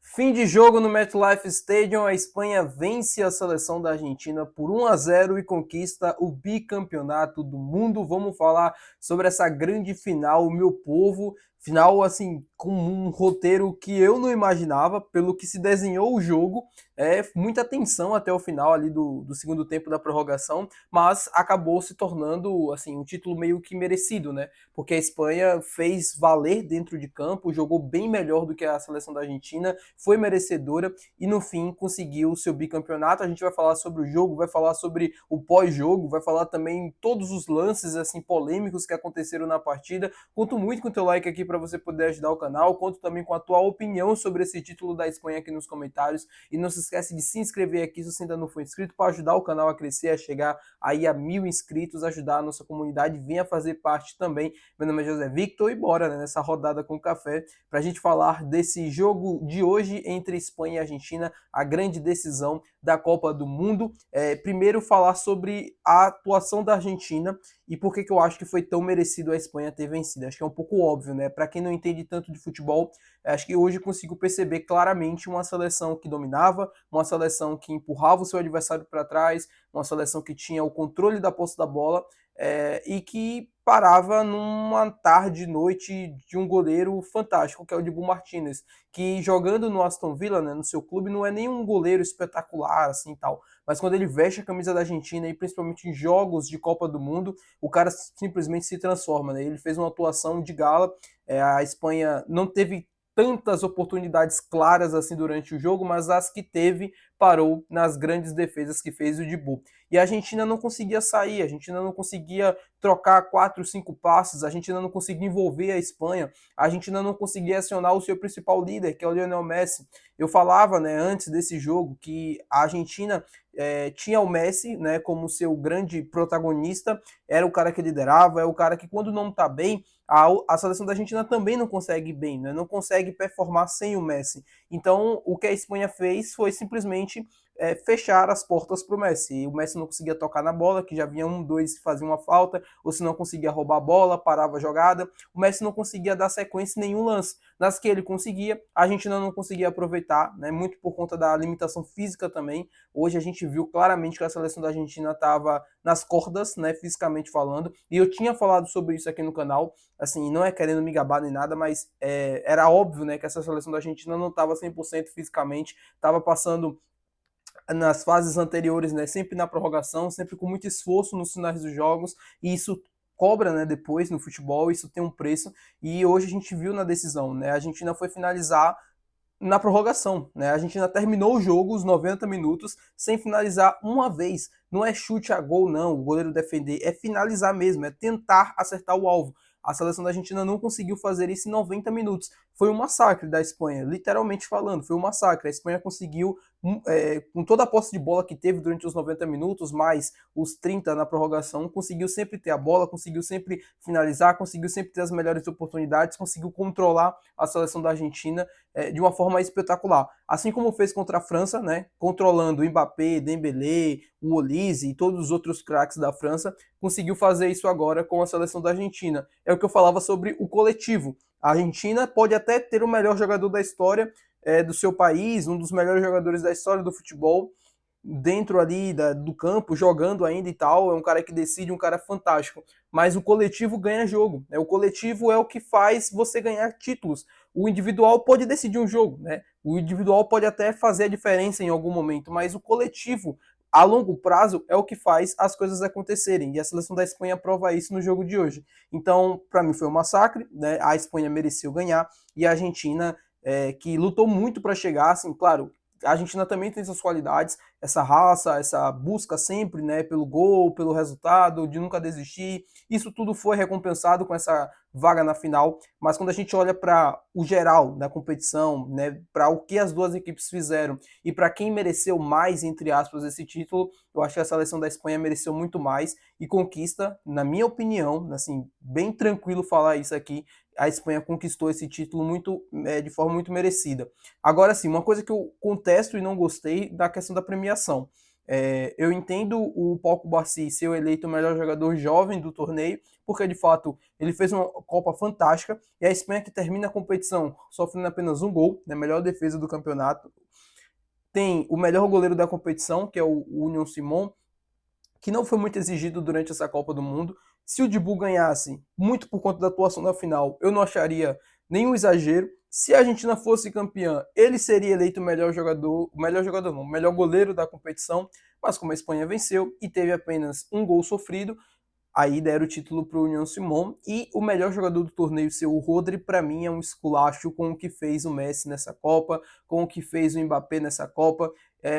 Fim de jogo no MetLife Stadium, a Espanha vence a seleção da Argentina por 1-0 e conquista o bicampeonato do mundo. Vamos falar sobre essa grande final, meu povo. Final, assim, com um roteiro que eu não imaginava, pelo que se desenhou o jogo. Muita tensão até o final ali do segundo tempo da prorrogação, mas acabou se tornando, assim, um título meio que merecido, né? Porque a Espanha fez valer dentro de campo, jogou bem melhor do que a seleção da Argentina, foi merecedora e no fim conseguiu o seu bicampeonato. A gente vai falar sobre o jogo, vai falar sobre o pós-jogo, vai falar também todos os lances assim polêmicos que aconteceram na partida. Conto muito com o teu like aqui para você poder ajudar o canal, conto também com a tua opinião sobre esse título da Espanha aqui nos comentários e não se esquece de se inscrever aqui se você ainda não for inscrito para ajudar o canal a crescer, a chegar aí a 1000 inscritos, ajudar a nossa comunidade, venha fazer parte também. Meu nome é José Victor e bora, né, nessa rodada com café para a gente falar desse jogo de hoje entre Espanha e Argentina, a grande decisão da Copa do Mundo. Primeiro falar sobre a atuação da Argentina e por que eu acho que foi tão merecido a Espanha ter vencido. Acho que é um pouco óbvio, né? Para quem não entende tanto de futebol, acho que hoje consigo perceber claramente uma seleção que dominava, uma seleção que empurrava o seu adversário para trás, uma seleção que tinha o controle da posse da bola e que parava numa tarde, noite de um goleiro fantástico, que é o Dibu Martinez, que jogando no Aston Villa, né, no seu clube, não é nenhum goleiro espetacular, assim, tal, mas quando ele veste a camisa da Argentina, e principalmente em jogos de Copa do Mundo, o cara simplesmente se transforma, né, ele fez uma atuação de gala, a Espanha não teve tantas oportunidades claras assim durante o jogo, mas as que teve parou nas grandes defesas que fez o Dibu. E a Argentina não conseguia sair, a Argentina não conseguia trocar 4, 5 passes, a Argentina não conseguia envolver a Espanha, a Argentina não conseguia acionar o seu principal líder, que é o Lionel Messi. Eu falava, né, antes desse jogo que a Argentina tinha o Messi, né, como seu grande protagonista, era o cara que liderava, é o cara que quando não está bem, a seleção da Argentina também não consegue ir bem, né, não consegue performar sem o Messi. Então, o que a Espanha fez foi simplesmente fechar as portas para o Messi. O Messi não conseguia tocar na bola, que já vinha um, dois fazer uma falta, ou se não conseguia roubar a bola, parava a jogada. O Messi não conseguia dar sequência em nenhum lance. Nas que ele conseguia, a Argentina não conseguia aproveitar, né? Muito por conta da limitação física também. Hoje a gente viu claramente que a seleção da Argentina estava nas cordas, né, fisicamente falando, e eu tinha falado sobre isso aqui no canal, assim, não é querendo me gabar nem nada, mas era óbvio, né, que essa seleção da Argentina não estava 100% fisicamente, estava passando nas fases anteriores, né, sempre na prorrogação, sempre com muito esforço nos finais dos jogos, e isso cobra, né, depois no futebol, isso tem um preço, e hoje a gente viu na decisão, né, a Argentina foi finalizar na prorrogação, né, a Argentina terminou o jogo, os 90 minutos, sem finalizar uma vez, não é chute a gol não, o goleiro defender, é finalizar mesmo, é tentar acertar o alvo. A seleção da Argentina não conseguiu fazer isso em 90 minutos. Foi um massacre da Espanha, literalmente falando, foi um massacre. A Espanha conseguiu, com toda a posse de bola que teve durante os 90 minutos, mais os 30 na prorrogação, conseguiu sempre ter a bola, conseguiu sempre finalizar, conseguiu sempre ter as melhores oportunidades, conseguiu controlar a seleção da Argentina de uma forma espetacular. Assim como fez contra a França, né, controlando o Mbappé, Dembélé, o Olise e todos os outros craques da França, conseguiu fazer isso agora com a seleção da Argentina. É o que eu falava sobre o coletivo. A Argentina pode até ter o melhor jogador da história do seu país, um dos melhores jogadores da história do futebol, dentro ali do campo, jogando ainda e tal, é um cara que decide, um cara fantástico. Mas o coletivo ganha jogo, né? O coletivo é o que faz você ganhar títulos. O individual pode decidir um jogo, né? O individual pode até fazer a diferença em algum momento, mas o coletivo, a longo prazo, é o que faz as coisas acontecerem. E a seleção da Espanha prova isso no jogo de hoje. Então, para mim foi um massacre, né? A Espanha mereceu ganhar e a Argentina que lutou muito para chegar, assim, claro, a Argentina também tem suas qualidades, essa raça, essa busca sempre, né, pelo gol, pelo resultado, de nunca desistir. Isso tudo foi recompensado com essa vaga na final, mas quando a gente olha para o geral da competição, né, para o que as duas equipes fizeram e para quem mereceu mais, entre aspas, esse título, eu acho que a seleção da Espanha mereceu muito mais e conquista, na minha opinião, assim, bem tranquilo falar isso aqui, a Espanha conquistou esse título muito de forma muito merecida. Agora sim, uma coisa que eu contesto e não gostei da questão da premiação. Eu entendo o Pau Cubarsí ser o eleito o melhor jogador jovem do torneio, porque de fato ele fez uma Copa fantástica, e a Espanha que termina a competição sofrendo apenas um gol, né, melhor defesa do campeonato. Tem o melhor goleiro da competição, que é o Union Simon, que não foi muito exigido durante essa Copa do Mundo. Se o Dibu ganhasse, muito por conta da atuação na final, eu não acharia nenhum exagero. Se a Argentina fosse campeã, ele seria eleito o melhor goleiro da competição, mas como a Espanha venceu e teve apenas um gol sofrido, aí deram o título para o União Simon, e o melhor jogador do torneio ser o Rodri, para mim é um esculacho com o que fez o Messi nessa Copa, com o que fez o Mbappé nessa Copa.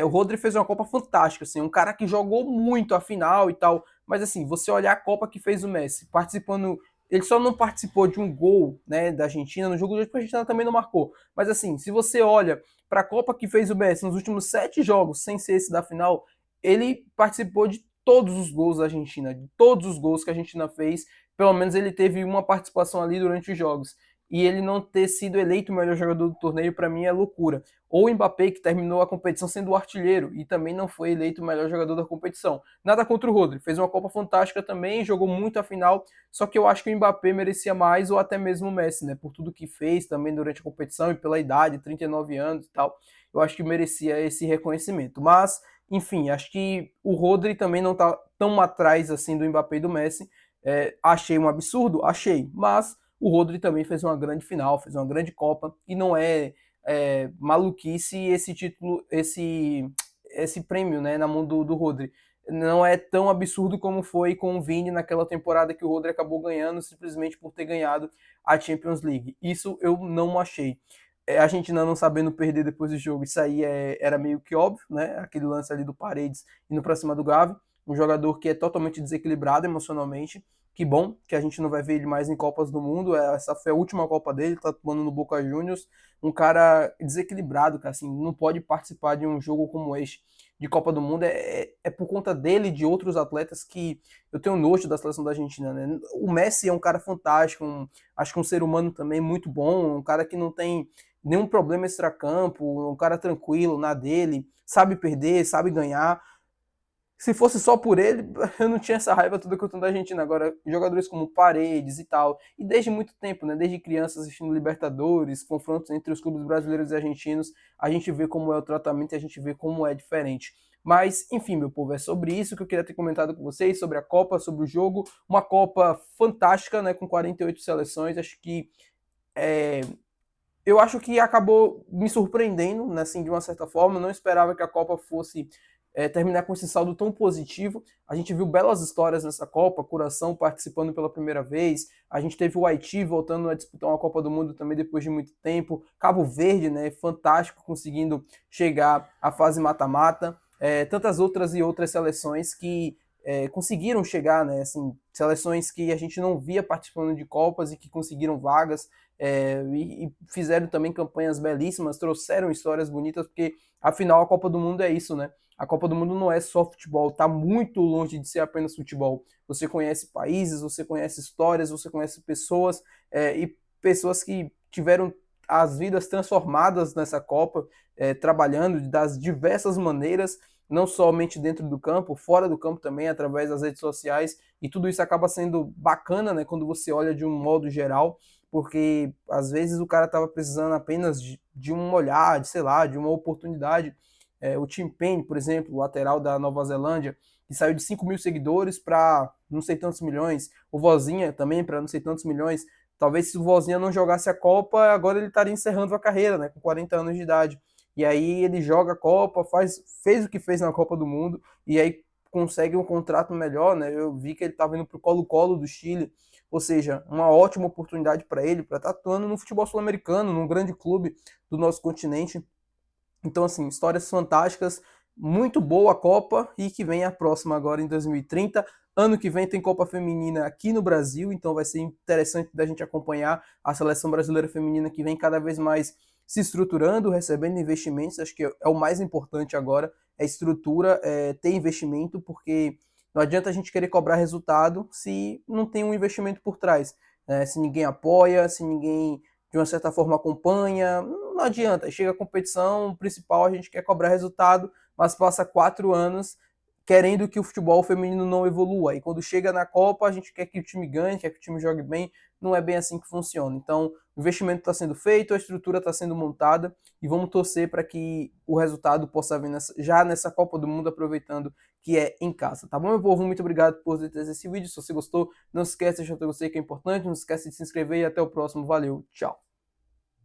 O Rodri fez uma Copa fantástica, assim, um cara que jogou muito a final e tal, mas assim, você olhar a Copa que fez o Messi, participando, ele só não participou de um gol, né, da Argentina no jogo de hoje, porque a Argentina também não marcou, mas assim, se você olha para a Copa que fez o Messi nos últimos 7 jogos, sem ser esse da final, ele participou de todos os gols da Argentina, de todos os gols que a Argentina fez, pelo menos ele teve uma participação ali durante os jogos. E ele não ter sido eleito o melhor jogador do torneio, para mim, é loucura. Ou o Mbappé, que terminou a competição sendo o artilheiro e também não foi eleito o melhor jogador da competição. Nada contra o Rodri, fez uma Copa fantástica também, jogou muito a final, só que eu acho que o Mbappé merecia mais, ou até mesmo o Messi, né? Por tudo que fez também durante a competição e pela idade, 39 anos e tal. Eu acho que merecia esse reconhecimento. Mas enfim, acho que o Rodri também não está tão atrás assim do Mbappé e do Messi. Achei um absurdo? Achei. Mas o Rodri também fez uma grande final, fez uma grande Copa, e não é maluquice esse título, esse prêmio, né, na mão do Rodri. Não é tão absurdo como foi com o Vini naquela temporada que o Rodri acabou ganhando simplesmente por ter ganhado a Champions League. Isso eu não achei. A Argentina não sabendo perder depois do jogo, isso aí era meio que óbvio, né? Aquele lance ali do Paredes indo para cima do Gavi, um jogador que é totalmente desequilibrado emocionalmente. Que bom que a gente não vai ver ele mais em Copas do Mundo. Essa foi a última Copa dele, tá tomando no Boca Juniors. Um cara desequilibrado, cara, assim, não pode participar de um jogo como este de Copa do Mundo. É por conta dele e de outros atletas que eu tenho nojo da seleção da Argentina, né? O Messi é um cara fantástico, acho que um ser humano também muito bom, um cara que não tem nenhum problema extracampo, um cara tranquilo na dele, sabe perder, sabe ganhar. Se fosse só por ele, eu não tinha essa raiva toda que eu tenho da Argentina. Agora, jogadores como Paredes e tal, e desde muito tempo, né, desde criança assistindo Libertadores, confrontos entre os clubes brasileiros e argentinos, a gente vê como é o tratamento e a gente vê como é diferente. Mas, enfim, meu povo, é sobre isso que eu queria ter comentado com vocês, sobre a Copa, sobre o jogo. Uma Copa fantástica, né, com 48 seleções. É, eu acho que acabou me surpreendendo, né, assim, de uma certa forma. Eu não esperava que a Copa fosse terminar com esse saldo tão positivo. A gente viu belas histórias nessa Copa, Coração participando pela primeira vez, a gente teve o Haiti voltando a disputar uma Copa do Mundo também depois de muito tempo, Cabo Verde, né, fantástico, conseguindo chegar à fase mata-mata, tantas outras e outras seleções que conseguiram chegar, né, assim, seleções que a gente não via participando de Copas e que conseguiram vagas, e fizeram também campanhas belíssimas, trouxeram histórias bonitas, porque afinal a Copa do Mundo é isso, né? A Copa do Mundo não é só futebol, tá muito longe de ser apenas futebol. Você conhece países, você conhece histórias, você conhece pessoas, e pessoas que tiveram as vidas transformadas nessa Copa, trabalhando das diversas maneiras, não somente dentro do campo, fora do campo também, através das redes sociais, e tudo isso acaba sendo bacana, né, quando você olha de um modo geral, porque às vezes o cara estava precisando apenas de um olhar, de, sei lá, de uma oportunidade. O Tim Payne, por exemplo, o lateral da Nova Zelândia, que saiu de 5 mil seguidores para não sei tantos milhões, o Vozinha também para não sei tantos milhões. Talvez se o Vozinha não jogasse a Copa, agora ele estaria encerrando a carreira, né, com 40 anos de idade. E aí ele joga a Copa, fez o que fez na Copa do Mundo, e aí consegue um contrato melhor, né? Eu vi que ele estava indo para o Colo-Colo do Chile, ou seja, uma ótima oportunidade para ele, para estar atuando no futebol sul-americano, num grande clube do nosso continente. Então, assim, histórias fantásticas, muito boa a Copa, e que vem a próxima agora em 2030. Ano que vem tem Copa Feminina aqui no Brasil, então vai ser interessante da gente acompanhar a seleção brasileira feminina, que vem cada vez mais se estruturando, recebendo investimentos. Acho que é o mais importante agora, é estrutura, ter investimento, porque não adianta a gente querer cobrar resultado se não tem um investimento por trás. Se ninguém apoia, se ninguém de uma certa forma acompanha, não adianta. Chega a competição principal, a gente quer cobrar resultado, mas passa 4 anos querendo que o futebol feminino não evolua. E quando chega na Copa, a gente quer que o time ganhe, quer que o time jogue bem. Não é bem assim que funciona. Então, o investimento está sendo feito, a estrutura está sendo montada e vamos torcer para que o resultado possa vir já nessa Copa do Mundo, aproveitando que é em casa. Tá bom, meu povo? Muito obrigado por ter esse vídeo. Se você gostou, não se esqueça de deixar o gostei, que é importante. Não se esqueça de se inscrever e até o próximo. Valeu, tchau.